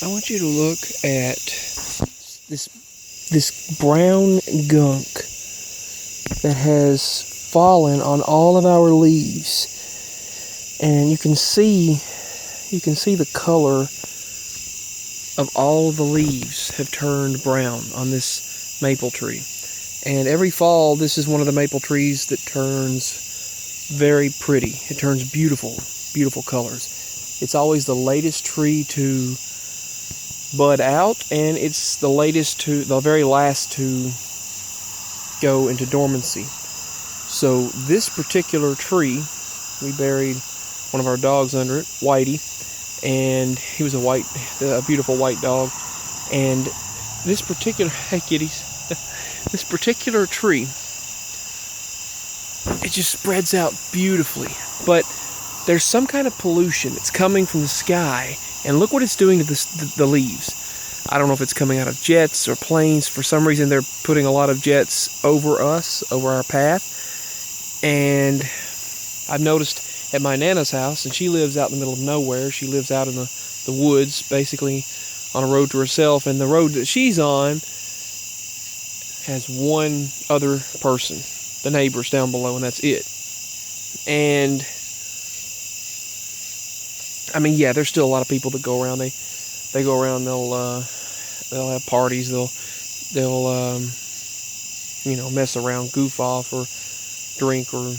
I want you to look at this brown gunk that has fallen on all of our leaves, and you can see the color of all the leaves have turned brown on this maple tree. And every fall, this is one of the maple trees that turns very pretty. It turns beautiful, beautiful colors. It's always the latest tree to bud out, and it's the very last to go into dormancy. So this particular tree, we buried one of our dogs under it, Whitey, and he was a beautiful white dog. And this particular, hey kitties, this particular tree, it just spreads out beautifully. But there's some kind of pollution that's coming from the sky, and look what it's doing to the leaves. I don't know if it's coming out of jets or planes. For some reason, they're putting a lot of jets over us, over our path. And I've noticed at my Nana's house, and she lives out in the middle of nowhere. She lives out in the woods, basically on a road to herself. And the road that she's on has one other person, the neighbors down below, and that's it. And I mean, yeah, there's still a lot of people that go around. They go around. They'll have parties. They'll mess around, goof off, or drink, or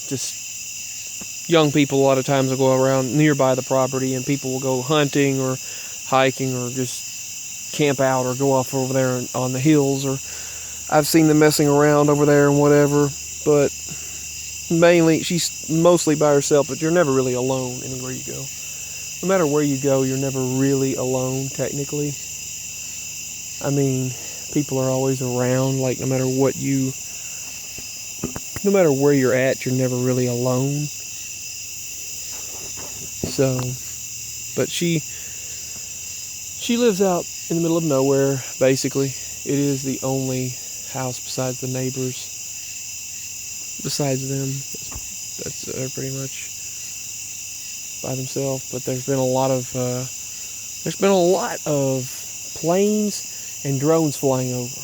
just young people. A lot of times will go around nearby the property, and people will go hunting or hiking or just camp out or go off over there on the hills. Or I've seen them messing around over there and whatever. But mainly, she's mostly by herself. But you're never really alone anywhere you go. No matter where you go, you're never really alone, technically. I mean, people are always around, like no matter where you're at, you're never really alone. So, but she lives out in the middle of nowhere, basically. It is the only house besides the neighbors. Besides them, they're pretty much by themselves. But there's been a lot of planes and drones flying over.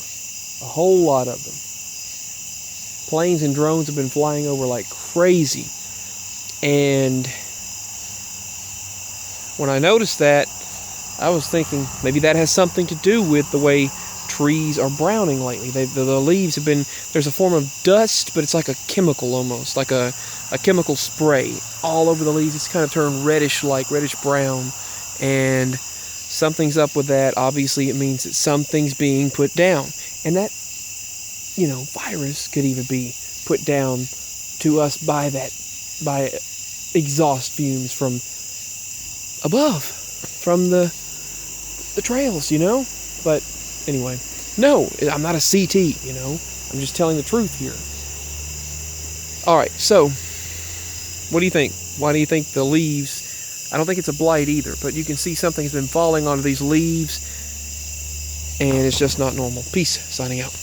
A whole lot of them. Planes and drones have been flying over like crazy. And when I noticed that, I was thinking maybe that has something to do with the way trees are browning lately. The leaves have been, there's a form of dust, but it's like a chemical almost, like a chemical spray all over the leaves. It's kind of turned reddish brown, and something's up with that. Obviously, it means that something's being put down, and that, virus could even be put down to us by exhaust fumes from above, from the trails, But anyway, no, I'm not a CT, I'm just telling the truth here. All right, so what do you think? Why do you think the leaves, I don't think it's a blight either, but you can see something's been falling onto these leaves, and it's just not normal. Peace, signing out.